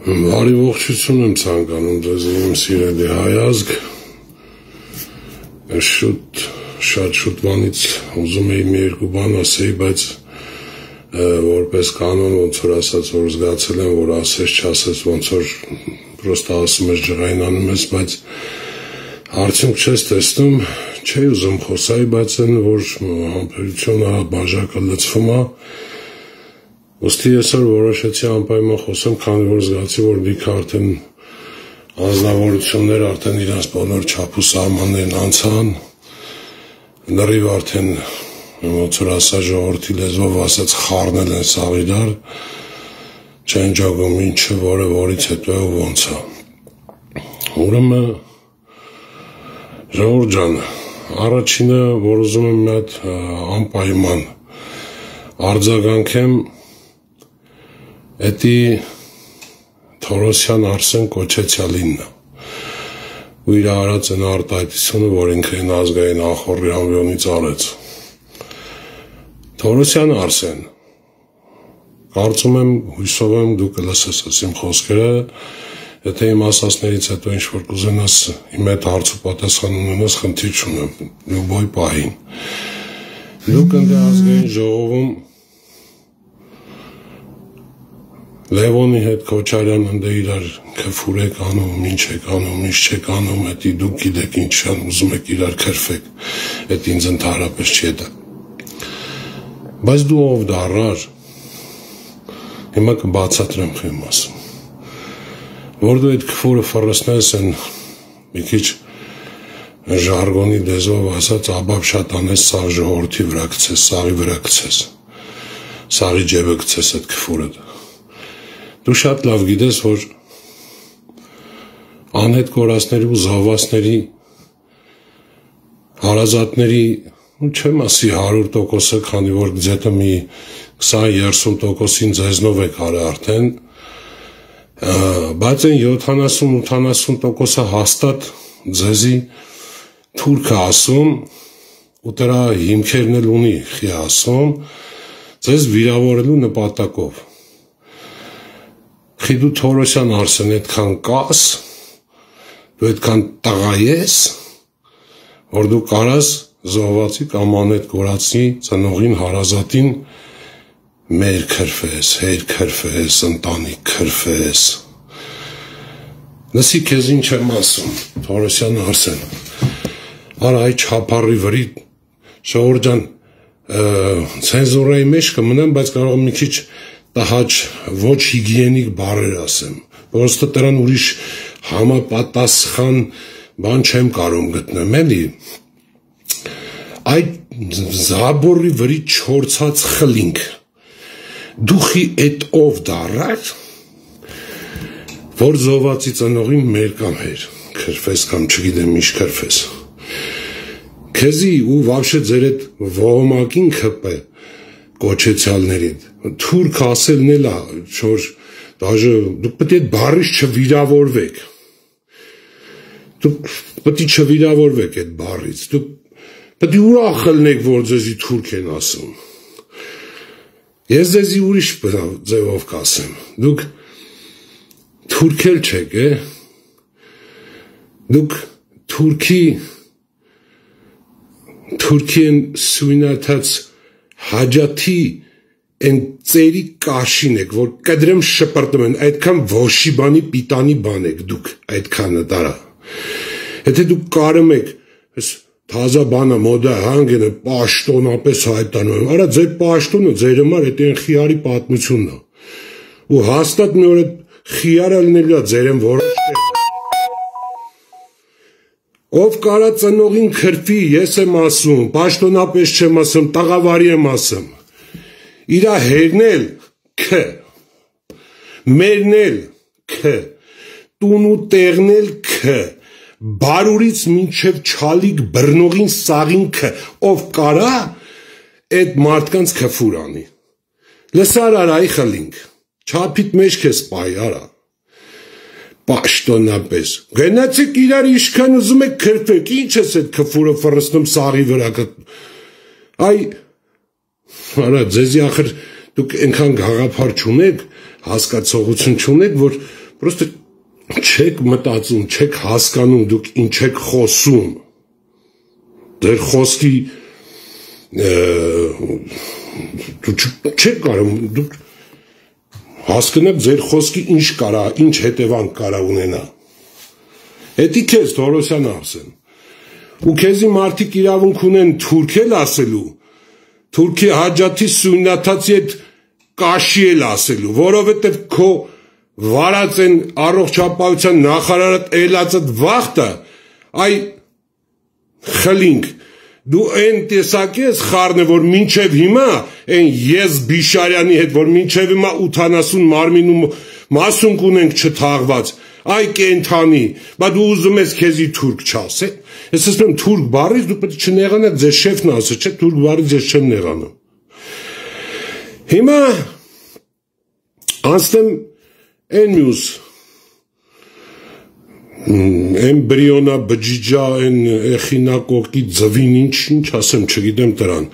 Բարի ողջություն եմ ցանկանում ձեզ իմ սիրելի հայ ազգ, շատ շուտվանից ուզում էի մի երկու բան ասեի, բայց որպես կանոն ոնց որ ասած որ զգացել եմ, որ ասես չասես, ոնց որ պրոստը ասում ես ջղայնանում ես, բայց արդյունք չես տեսնում, չէի ուզում խոսայի, բայց այն որ համբերությունը բաժակը լցվում է, ուստի ես որ որոշեցի անպայման խոսեմ, քանի որ զգացի, որ լիքը արդեն անձնավորություններ արդեն իրենց բոլոր չափ ու սահմաններն անցան, լրիվ արդեն ոնց որ ասա ժողովրդի լեզվով ասած խառնել են սաղ իրար, չեն ջոգում ինչը որը որից հետո է ու ոնց է։ Ուրեմն ժողովուրդ ջան, առաջինը, որ ուզում եմ մի հատ անպայման արձագանքեմ, Էդի Թորոսյան Արսեն կոչեցյալինն է, ու իր արած են արտահայտությունը, որ ինքը են ազգային ախորի անվյոնից արեց։ Թորոսյան Արսեն, կարծում եմ, հույսով եմ դու կլսես իմ խոսքերը, եթե իմ ասածներից հետո ինչ-որ կուզենաս իմ հետ հարց ու պատասխան ունենաս, խնդիր չունեմ, լյուբոյ պահին։ Դուք ընդ ազգային ժողովում Լևոնի հետ Քոչարյան ընդ իրար քֆուր եք անում, ինչ եք անում, ինչ չեք անում, հետի դուք գիտեք ինչ ան ուզում եք իրար քրֆեք, էդ ինձ ընդհանրապես չի դա։ Բայց դու ով դառար, հիմա կբացատրեմ քույմ ասում, որ դու այդ քֆուրը ֆռսնես են մի քիչ ժարգոնի լեզվով ասած աբապ շատ անես սաղ ժողովրդի վրա գցես, սաղի վրա գցես, սաղի ջեբը գցես այդ քֆուրը։ Դու շատ լավ գիտես, որ անհետ կորածների ու զավասների, հարազատների, չեմ ասի 100%-ը, քանի որ գձետը մի 20-30%-ին ձեզնով եք արը արդեն, բայց այն 70-80%-ը հաստատ ձեզի թուրքը ասում, ու դրա հիմքերն էլ ունի խի ասում, ձեզ վիրավորելու նպատակով։ Խի դու Թորոսյան Արսեն այդքան կաս, դու այդքան տղա ես, որ դու կարաս զոհվածի կամ անհետ կորածի ծնողին հարազատին մեր քրֆես, հեր քրֆես, ընտանիք քրֆես։ Լսի քեզ ինչ եմ ասում, Թորոսյան Արսեն, արա այ չափառի վրի, ժողովուրդ ջան, ցենզուրայի մեջ կմնեմ, բայց կարող եմ մի քիչ տհաճ ոչ հիգիենիկ բառեր ասեմ, որովհետև դրան ուրիշ համապատասխան բան չեմ կարող գտնեմ, էլի։ Այդ զաբորի վրի չորցած խլինք, դուխի էդ ով դառար, որ զոհվածի ծնողին մեր կամ հեր, քրֆես կամ չգիտեմ ինչ քրֆես։ Քեզի ու վաբշե ձեր այդ ողոմակին քպե կոչեցյալներին, թուրք ասելն էլ է, որ դուք պետք է այդ բառից չվիրավորվեք, դուք պետք է չվիրավորվեք այդ բառից, դուք պետք է ուրախ ելնեք, որ ձեզի թուրք են ասում, ես ձեզի ուրիշ ձևով կասեմ, դուք թուրք էլ չեք, դուք թուրքի են սույնաթած հաջաթի են ծերի կաշին եք, որ կդրեմ շպրտում են, այդքան ոշի բանի պիտանի բան եք դուք, այդքանը տարա։ Եթե դուք կարում եք, թազա բանը մոդա հանգենը պաշտոնապես հայտանում եմ, արա ձեր պաշտոնը ձեր համար էդ են խիարի պատմությունն է, ու հաստատ մի օր էդ խիարը լնելու է ձեր են որոշտել։ Ով կարա ծնողին քրվի, ես եմ ասում, պաշտոնապես չեմ ասում, տաղավարի եմ ասում, իրա հերնել քը, մերնել քը, տուն ու տեղնել քը, բարուրից մինչև չալիք բրնողին սաղին քը, ով կարա այդ մարդկանց քֆուր անի, լսար արայի խլինք, չապիտ մեջ կես պահի արա, պաշտոնապես, գնացեք իրար իշքան ուզում եք քրվեք, ինչ ես այդ քֆուրը ֆռսնում սաղի վրա, այ, արա ձեզի ախր դուք ենքան գաղափար չունեք, հասկացողություն չունեք, որ Պրոստը չեք մտածում, չեք հասկանում, դուք ինչ եք խոսում, դեր խոսքի չեք կարում, դուք հասկնեք ձեր խոսքի ինչ կարա, ինչ հետևանք կարա ունենա, հետի քեզ Թորոսյան ասեն, ու քեզի մարդիկ իրավունք ունեն թուրք էլ ասելու, թուրքի հաջաթի սույնաթացի հետ կաշի էլ ասելու, որովհետև քո վարած են առողջապահության նախարարդ էլացդ վաղտը, այ խլինք, դու են տեսակի ես խարնը, որ մինչև հիմա, են ես Բիշարյանի հետ, որ մինչև հիմա 80 մարմինում մասունք ունենք չթաղված, այ կենթանի, բա դու ուզում ես քեզի թուրք չասե, ես ասում եմ թուրք բառից դու պետք չնեղանաք, ձեր շեֆն ասը, չէ, թուրք բառից ես չեմ նեղանում։ Հիմա անցնեմ են մյուս, են բրիոնա, բջիջա, են էխինակոկի ձվին ինչ ասեմ, չգիտեմ տրան,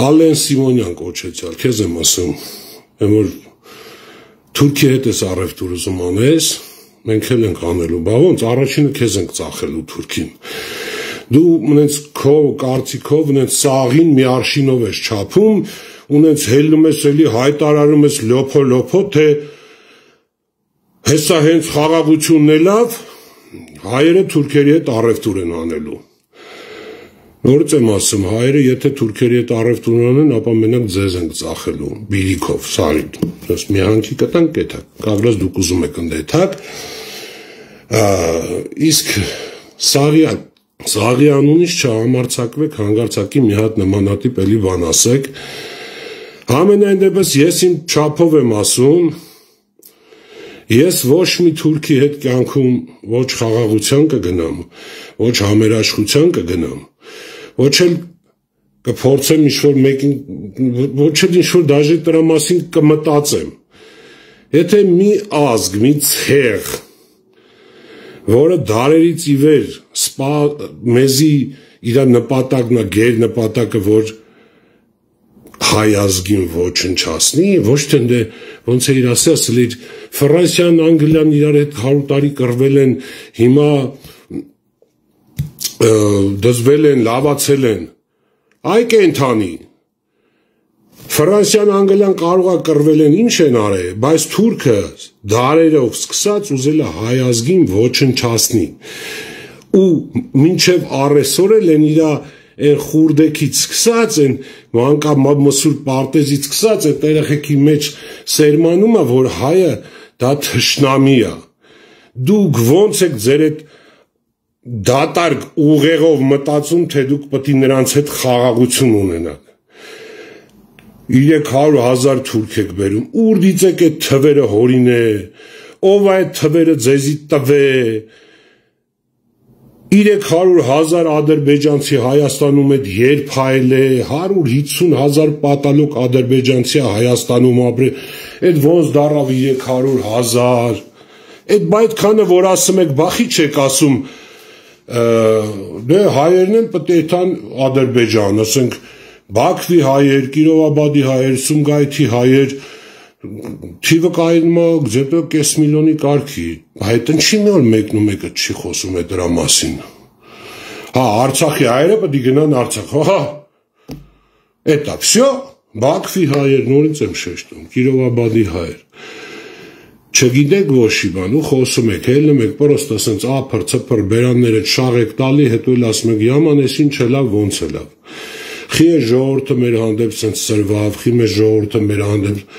Ալեն Սիմոնյան կոչեցյալ, քեզ եմ ասում, որ թուրքի հետ ես առևտուր ուզում անես, մենք էլ ենք անելու, բա ոնց առաջինը քեզ ենք ծախելու թուրքին, դու ունենց քո կարծիքով, ունենց սաղին մի արշինով ես չափում, ունենց հելնում ես էլի հայտարարում ես լոփո, թե հեսա հենց խաղաղությունն է լավ, հայերը թուրքերի հետ առևտուր են անելու, նորից եմ ասում, հայերը եթե թուրքերի հետ առևտուր անեն, ապա մենակ ձեզ ենք ծախելու, բիրիքով, սարիտ, մի հանքի կտանք կետակ, կագրած դուք ուզում եք ընդետակ, իսկ սաղի անունից չհամարձակվեք, հանգարցակի մի հատ նմանատիպ էլի բան ասեք, համենայն դեպս ես իմ չափով եմ ասում, ես ոչ մի թուրքի հետ կյանքում ոչ խաղաղության կգնամ, ոչ համերաշխության կգնամ, ոչ էլ կփորձեմ ինչ-որ մեկին, ոչ էլ ինչ-որ դաժե դրա մասին կմտածեմ, եթե մի ազգ, մի ցեղ, որը դարերից ի վեր մեզի իր նպատակն է, գեր նպատակը, որ հայ ազգին ոչնչացնի, ոչ թե ոնց է իր ասել իր Ֆրանսիան, Անգլիան իրար հետ 100 տարի կռվել են, հիմա դզվել են, լավացել են, այ կենթանի, Ֆրանսիան, Անգլիան կարող է կռվել են, ինչ են արել, բայց թուրքը դարերով սկսած ուզել է հայ ազգին ոչնչացնի, ու մինչև առեսօր էլ են իրա են խուրդեքից սկսած են, մանկամասուր պարտեզից սկսած է երեխեքի մեջ սերմանում է, որ հայը դա թշնամի է, դուք ոնց եք ձեր այդ դատարկ ուղեղով մտածում, թե դուք պետք է նրանց հետ խաղաղություն ունենաք, 300,000 թուրք եք բերում, ուր դիցեք այդ թվերը հորին է, ով այդ թվերը ձեզի տվե, 300,000 ադրբեջանցի Հայաստանում այդ երբ հայել է, 150,000 պատալոկ ադրբեջանցի Հայաստանում ապրել, այդ ոնց դարավ 300,000, այդ բայդքանը, որ ասում եք, բախի չեք ասում, դե հայերն են պետք է տան Ադրբեջան, ասենք Բաքվի հայեր, Կիրովաբադի հայեր, Սումգայիթի հայեր, թիվը կայնում է գեթե կես միլիոնի կարգի, այդ ինչի՞ նոր մեկն ու մեկը չի խոսում է դրա մասին։ Հա, Արցախի հայերը պետք է գնան Արցախ, հա, էտա, վсё, Բաքվի հայեր, նորից եմ շեշտում, Կիրովաբադի հայեր։ Չգիտեք ոչի բան, ու խոսում եք, հելնում եք, պրոստը ասենց ափր, ծփր, բերանները շաղ եք տալի, հետո էլ ասում եք, յաման էս ինչ է լավ, ոնց է լավ։ Խի է ժողովուրդը մեր հանդեպ սենց սրվավ, խի մեր ժողովուրդը մեր հանդեպ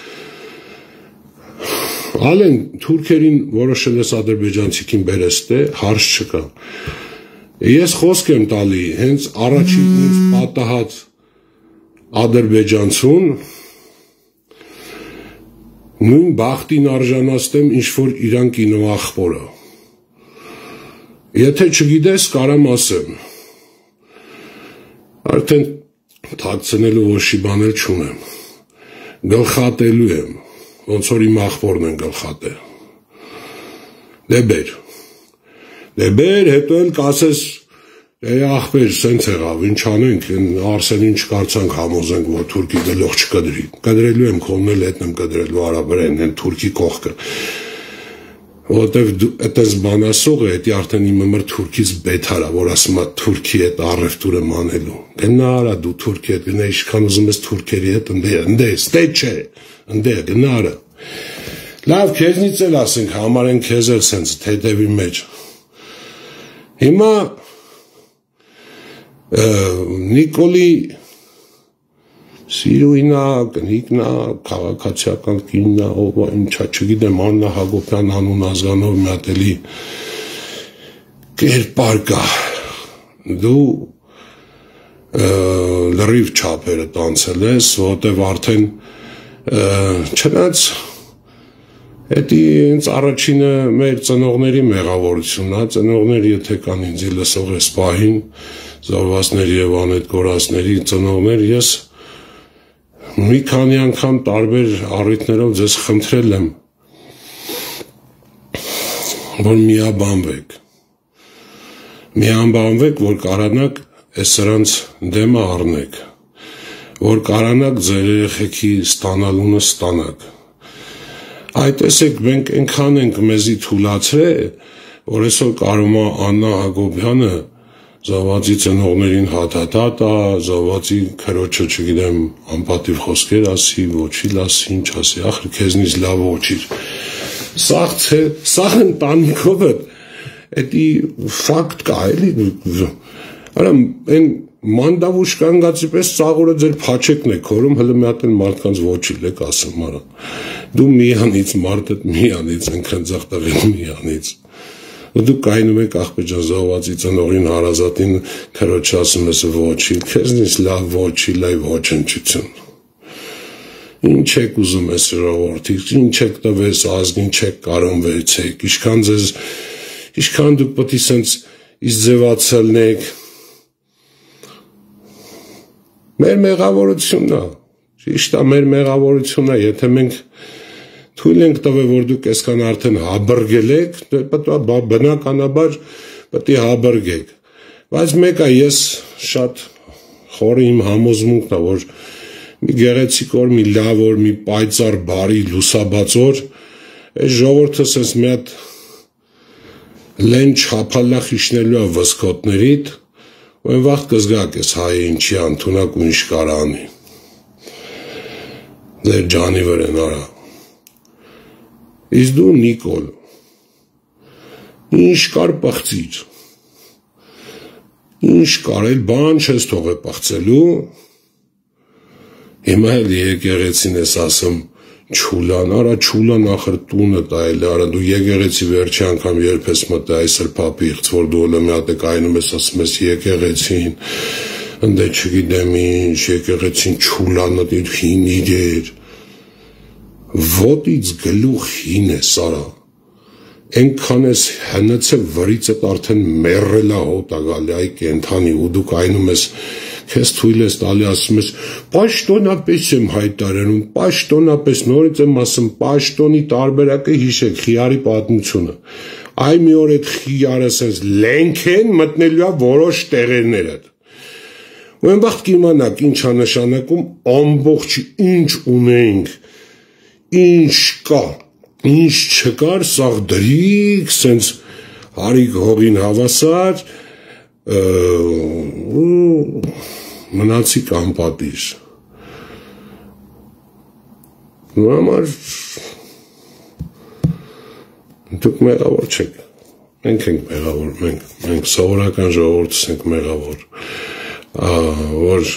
Ալեն թուրքերին որոշել ես ադրբեջանցիքին բերես թե հարց չկա։ Ես խոսք եմ տալի, հենց առաջին ինձ պատահած ադրբեջանցուն նույն բախտին արժանացնեմ ինչ-որ իրան կինո աղբորը։ Եթե չգիտես, կարամ ասեմ։ Արդեն թաքցնելու ոչի բաներ չունեմ։ Գլխատելու եմ, ոնց որ իմ աղբորն են գլխատել։ Դե բեր, հետո էլ կասես, աղբեր, սենց եղավ, ինչ անենք, Արսենին չկարծանք համոզենք, որ թուրքի գլուխ չկդրի։ Կդրելու եմ, քոնն էլ հետն եմ կդրելու արաբերեն, են թուրքի կողքը։ Որտեվ այդպես բանասող է, դա արդեն իմ մր թուրքից բեթարա, որ ասում է թուրքի հետ առևտուրը մանելու։ Գնա արա դու թուրքի հետ, գնա ինչքան ուզում ես թուրքերի հետ, ընդե, ստե չէ, ընդե, գնա արա։ Լավ, քեզնից էլ ասենք, համարեն քեզ էլ սենց թեթևի մեջ։ Հիմա Նիկոլի Սիրուինա, կնիկնա, քաղաքացիական կիննա, ով ինչա, չգիտեմ, Աննա Հակոբյան անուն ազգանով մի հատ էլի կերպար կա։ Դու լրիվ չափերը տանցել ես, որտեվ արդեն չնայած էդի ինձ առաջինը մեր ծնողների մեղավորությունն է, ծնողները եթե կան ինձ լսող ես պահին, զավազների եւ անետ կորածների ծնողներ, ես մի քանի անգամ տարբեր առիթներով ձեզ խնդրել եմ, որ միաբանվեք, որ կարանաք այս սրանց դեմը առնեք, որ կարանաք ձեր երեխեքի ստանալունը ստանաք։ Այդ տեսեք, մենք այնքան ենք մեզի թուլացրել, որ այսօր կարում է Աննա Հակոբյանը զավացի ծնողներին հաթաթա, զավացի քրոջը, չգիտեմ, անպատիվ խոսքեր ասի, ոչի լասի, ինչ ասի, ախր քեզնից լավ ոչիր։ Սաղ ընտանիքով էդի ֆակտ կա, էլի, արա, են մանդավուշ կանգացի պես ծաղորը ձեր փաչեկն է քորում, հլը մի հատ են մարդկանց ոչիլ եք ասում, արա, դու միանից, մարդդ միանից, ընքան ձաղտաղին միանից, դու կայնում եք աղբեջան զավացի ծնողին հարազատին քրոջ ասում ես ոչի, քեզնից լավ ոչի, լայ ոչնչություն։ Ինչ եք ուզում ես ժողովրդից, ինչ եք տվես ազգին, չեք կարող վերցեք, ինչքան դուք պետք է սենց իզձևացնեք։ Մեր մեղավորությունն է, ճիշտ է, մեր մեղավորությունն է, եթե մենք թույլ ենք տվել, որ դուք այսքան արդեն հաբրգել եք, բնականաբար պետք է հաբրգեք։ Բայց մեկը ես շատ խորը իմ համոզմունքն է, որ մի գեղեցիկ օր, մի լավ օր, մի պայծառ բարի լուսաբաց օր, այս ժողովուրդը սենց մի հատ լեն չափալախ իշնելու է վսկոտներիդ, ու այն վաղ կզգաք ես հայը ինչի անթունակ ու ինչ կարա անի։ Ձեր ջանի վրեն արա։ Իսկ դու Նիկոլ, ինչ կար պղծիր, ինչ կար էլ բան չես թողե պղծելու, հիմա էլ եկեղեցին ես ասում չուլան, արա չուլան ախր տունը տայել, արա դու եկեղեցի վերջի անգամ երբ ես մտա այսր պապիղց, որ դու ոլը մի հատ եք այնում ես ասում ես եկեղեցին, ընդե չգիտեմ ինչ, եկեղեցին չուլանը դիր հին իրեր, ոտից գլուխ հին է սարա, ենքան ես հնեց է վրից էտ արդեն մերրելա հոտ ագալի այ կենթանի ու դուք այնում ես քեզ թույլ ես տալի ասում ես պաշտոնապես եմ հայտարարում, պաշտոնապես նորից եմ ասում, պաշտոնի տարբերակը հիշեք խիարի պատմությունը, այ մի օր էտ խիարը սենց լենք են մտնելու է որոշ տեղերներդ, ու են վաղտ կիմանաք ինչ անշանակում ամբողջ ինչ ունենք, ինչ կա, ինչ չկար, սաղ դրիք, սենց հարիկ հողին հավասար, մնացիք անպատիր։ Ու համար դուք մեղավոր չեք, մենք ենք մեղավոր, մենք սովորական ժողովուրդս ենք մեղավոր, որ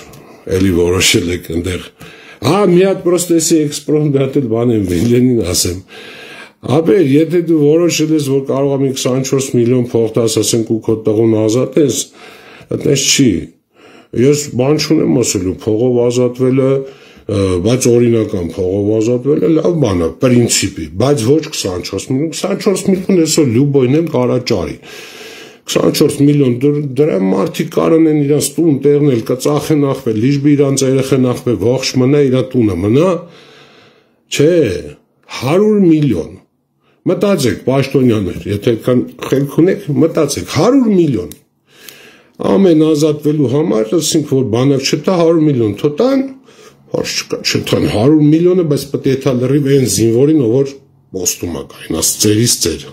էլի որոշել եք ընդեղ մի հատ պրոստեսի էքսպրոմ դատել բան եմ վենլենին ասեմ, ապեր, եթե դու որոշել ես, որ կարող եմ 24 միլիոն փող տաս, ասենք ու քո տղուն ազատես, այդպես չի, ես բան չունեմ ասելու, փողով ազատվելը, բայց օրինական փողով ազատվելը լավ բան է, պրինցիպի, բայց ոչ 24 միլիոն այսօր լյուբոյն եմ կարաճարի, 24 միլիոն դրա մարդիկ կարան են իրանց տուն տեղնել, կծախեն ախվել, լիժբի իրանց երեխեն ախվել, ողջ մնա իրա տունը մնա, չէ, 100 միլիոն, մտածեք պաշտոնյաներ, եթե կան խելք ունեք, մտածեք, 100 միլիոն, ամեն ազատվելու համար, ասենք որ բանակ չտա 100 միլիոն, թոտան, չտան 100 միլիոնը, բայց պետք է թա լրիվ են զինվորին, որ ոստում է կայնաս ծերից ծեր,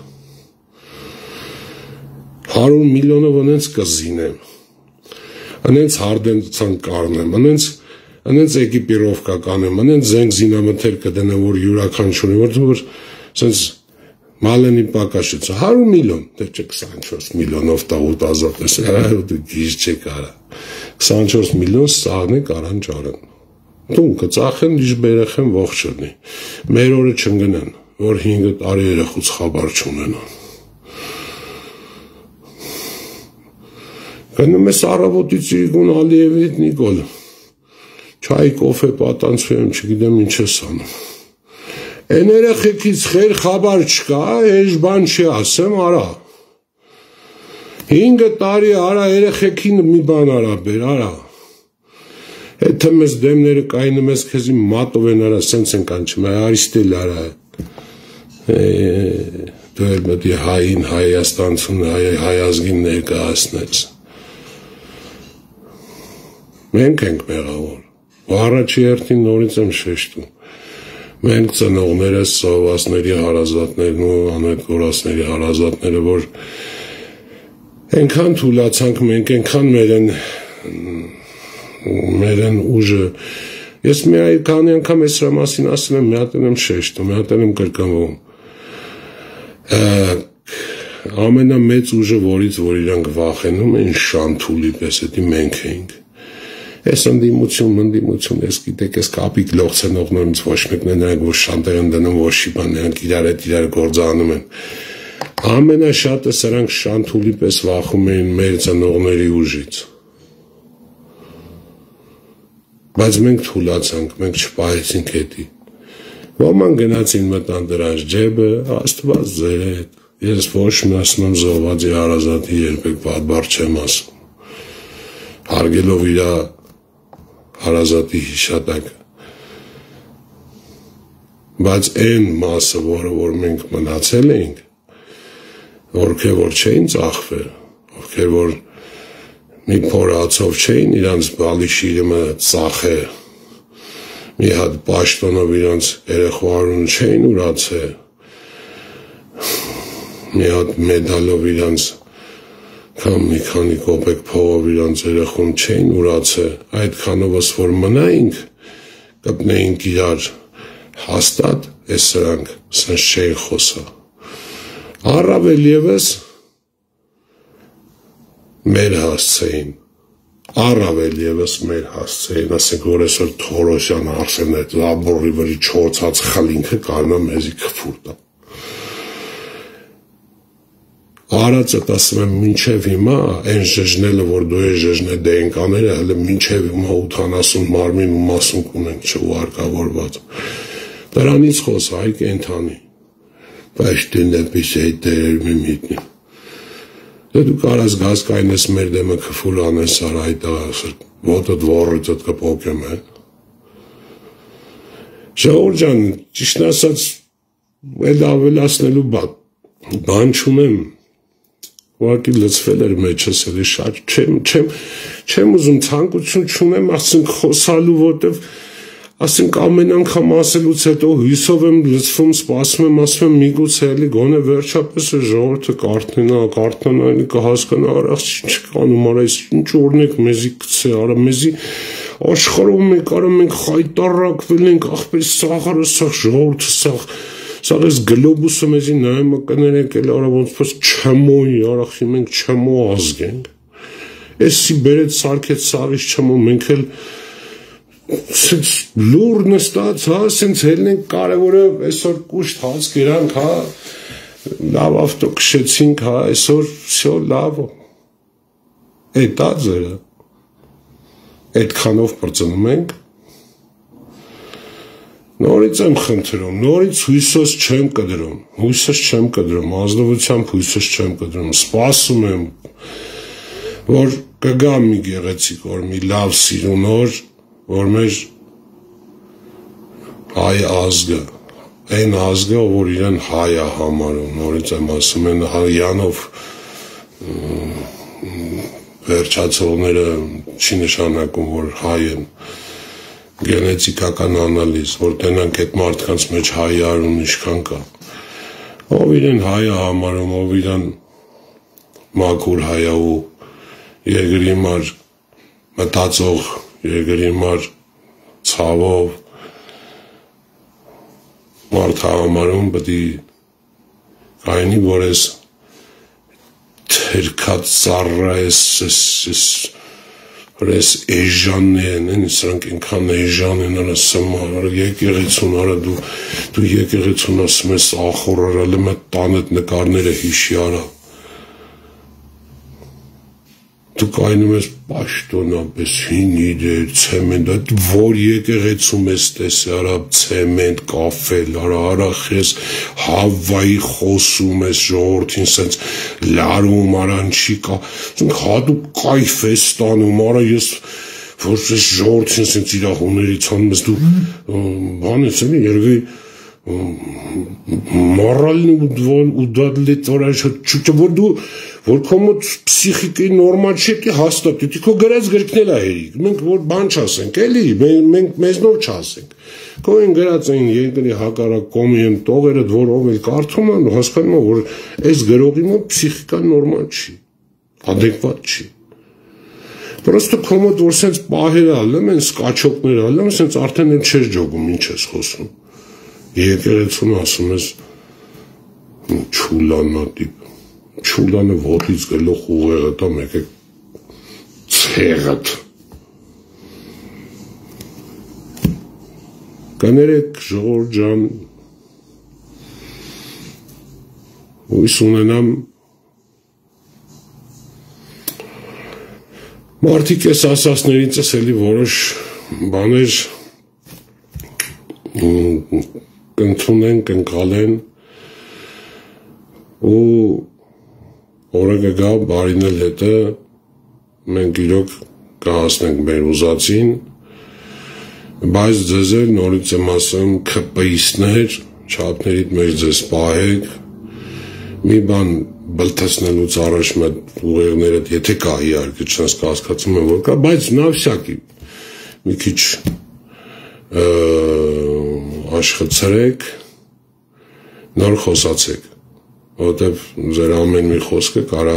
100 միլիոնով անենց կզինեմ, անենց հարդենցան կարնեմ, անենց էկիպիրովկա կանեմ, անենց զենք զինամթեր կդնեմ, որ յուրաքանչյուրի, որ սենց մալենի պակաշից, 100 միլիոն, դե չէ 24 միլիոնով տաղուտ ազատես, դու գիժ չեք արա, 24 միլիոն սաղն է կարան ճարան, տուն կծախեն, դիշ բերեխեն ողջ չլնի, մեր օրը չնգնան, որ 5 տարի երեխուց խաբար չունենան, գնում ես առավոտից իրգուն Ալիևիտ Նիկոլ, չայ կոֆե պատանցում եմ, չգիտեմ ինչ ես անում, են երեխեքից խեր խաբար չկա, հեշ բան չի ասեմ, արա, 5 տարի արա երեխեքին մի բան արա բեր, արա, հետը մեզ դեմները կայնում ես քեզի մատով են արա, սենց են կանչում, արիստել արա, դու էլ մտի հային, Հայաստանցուն, հայազգին ներկայացնես, մենք ենք մեղավոր, առաջի երդին նորից եմ շեշտում, մենք ծնողներս, սովասների հարազատներն ու անհետ գորասների հարազատները, որ ենքան թուլացանք, մենք ենքան մերեն ուժը, ես մի այկանի անգամ ես ռամասին ասել եմ, մի հատեն եմ շեշտում, մի հատեն եմ կրկնվում, ամենամեծ ուժը, որից որ իրանք վախենում են շանթուլի պես, էդի մենք էինք, Ես ընդիմություն, ես գիտեք, ես կապիկ լողցենողներից ոչ մեկն է նրանք, որ շանտեր են դնում, որ շիպան, նրանք իրար գործանում են։ Ամենաշատը սրանք շանթուլի պես վախում էին մեր ծնողների ուժից։ Բայց մենք թուլացանք, մենք չպահեցինք հետի։ Ոման գնացին մտան դրանց ջեբը, Աստված ձեր հետ։ Ես ոչ մի ասում եմ զոհվածի հարազատի երբեք պատբար չեմ ասում։ Հարգելով իր հարազատի հիշատակը, բայց այն մասը, որ մենք մնացել էինք, ովքեր որ չէին ծախվել, ովքեր որ մի փորացով չէին իրանց բալի շիրիմը ծախել, մի հատ պաշտոնով իրանց երեխվարուն չէին ուրացել, մի հատ մեդալով իրանց կամ մի քանի կոպեկ փողով իրանց երեխուն չէին ուրացել, այդքանովս որ մնայինք, կպնեինք իրար հաստատ, ես սրանք սենց չէին խոսա։ Առավել ևս մեր հասցեին, ասենք որ այսօր Թորոսյան Արսեն այդ լաբորի վրի չորցած խլինքը կարնա մեզի կֆուր տա։ Արածդ ասում եմ մինչև հիմա, այն ժժնելը, որ դու ես ժժնե դենկաները, հələ մինչև հիմա 80 մարմին ու մասունք ունենք չուարկավորված։ Դրանից խոս հայ կենթանի, բայց դենեպիս է դերերմի միտնի։ Դե դու կարաս գազ կայնես մեր դեմը կֆուր անես արա այդա ասր, ոտըդ վորրիցըդ կպոկեմ է։ Ժողոր ջան, ճիշտ ասած, էլ ավելասնելու բան չունեմ, ուղղակի լծվել էր մեջս էլի շատ չեմ ուզում ցանկություն չունեմ ասենք խոսալու որտեվ ասենք ամեն անգամ ասելուց հետո հույսով եմ լծվում սպասում եմ ասում եմ միգուցե էլի գոնե վերջապես ժողովուրդը կարթնանա էլի կհասկանա արա ինչ կանում արա ինչ օրնեք մեզի գցե արա մեզի աշխարհում եք արա մենք խայտարակվել ենք ախպեր սաղարը սաղ ժողովուրդը սաղ Սաղ ես գլոբուսը մեզի նայում կներենք էլ արա ոնց պես չմոյի արախի մենք չմո ազգ ենք էսի բերեց սարքեց սաղից չմո մենք էլ սենց լուր նստած սենց հելն ենք կարևորը այսօր կուշտ հաց գերանք լավ ավտո կշեցինք այսօր սյո լավ էտա ձերը այդքանով պրծնում ենք Նորից եմ խնդրում, նորից հույսս չեմ կդրում, ազնվությամբ հույսս չեմ կդրում, սպասում եմ, որ կգա մի գեղեցիկ օր, մի լավ սիրուն օր, որ մեր հայ ազգը, այն ազգը, որ իրեն հայ է համարում, նորից եմ ասում են հայանով վերջացողները չի նշանակում, որ հայ են, գենետիկական անալիզ, որ տենանք այդ մարդկանց մեջ հայարուն ինչքան կա, ով իրեն հայ է համարում, ով իրեն մաքուր հայա ու երկրի համար մտածող, երկրի համար ցավով մարդ համարում պետք է կայնի, որ ես թերքած ծառա ես էժանն են, սրանք ինքան էժան են, արա սմար, եկեղեցուն, արա դու եկեղեցուն ասում ես ախոր արալ եմ այդ տանետ նկարները հիշի արա, դու կայնում ես պաշտոնապես հին իրեր, ցեմենտ, այդ որ եկեղեցում ես տեսի, արա ցեմենտ, կաֆել, արա խես Հավայի խոսում ես ժողովրդին սենց լարում, արան չի կա, հա դու կայֆ ես ստանում, արա ես որ ես ժողովրդին սենց իրա հուներից հանում ես դու բան ես էլի երևի մորալն ու դադլետ որ դու որ քո մոտ պսիխիկի նորմալ չէ հաստատ, դու քո գրած գրքն էլ այրիկ, մենք որ բան չասենք, էլի, մենք մեզնով չասենք, քո են գրած այն երկրի հակառակ կողմի են տողերը, որ ով էլ կարդում են, հասկանում են, որ այս գրողի մոտ պսիխիկան նորմալ չի, ադեկվատ չի, պրոստը քո մոտ որ սենց պահեր ալեմ են, սկաչոկներ ալեմ, սենց արդեն էլ չես ջոգում, ինչ ես խոսում, եկեղեցուն ասում ես չուլանատիպ, չուլանը ոտից գլող ուղեղը տա մեկ է ցեղըտ կներեք ժողովուրդ ջան հույս ունենամ մարդիկ ես ասածներից ես էլի որոշ բաներ կընդունեն, կընկալեն ու օրը կգա բարին էլ հետը մենք իրոք կհասնենք մեր ուզածին, բայց ձեզ էլ նորից եմ ասում քպիսներ, չափներիդ մեջ ձեզ պահեք, մի բան բլթացնելուց առաջ մետ ուղեղներդ, եթե կա իհարկե չնայած կասկածում եմ որ կա, բայց նավսյակի մի քիչ աշխցրեք, նոր խոսացեք, որտեվ ձեր ամեն մի խոսքը կարա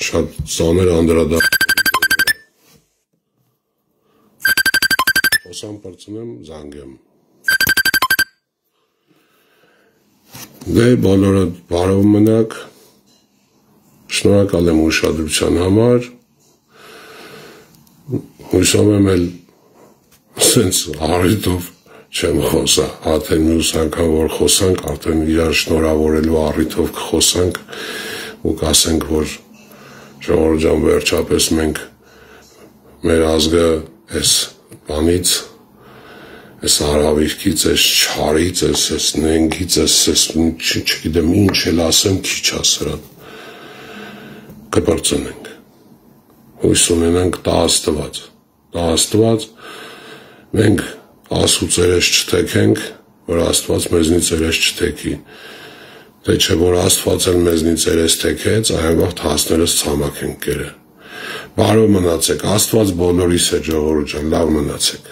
շատ ծանր անդրադառնալ խոսամ պրծնեմ, զանգեմ դե բոլորդ բարով մնաք շնորհակալ եմ ուշադրության համար հույսով եմ էլ սենց առիթով չեմ խոսա, արդեն մյուս անգամ որ խոսանք, արդեն իրար շնորհավորելու առիթով կխոսանք ու կասենք, որ ժողովուրդ ջան վերջապես մենք մեր ազգը այս բանից, այս արավիրքից, այս չարից, այս նենգից, այս չգիտեմ ինչ էլ ասեմ, քիչ ասրան կպրծնենք, հույս ունենանք տա Աստված, մենք ասու ծերես չթեքենք, որ Աստված մեզնից ծերես չթեքի, թե չէ որ Աստված էլ մեզնից ծերես թեքեց, այն վաղտ հասներս ցամաք ենք կերը, բարով մնացեք, Աստված բոլորիս է ժողովուրդ ջան, լավ մնացեք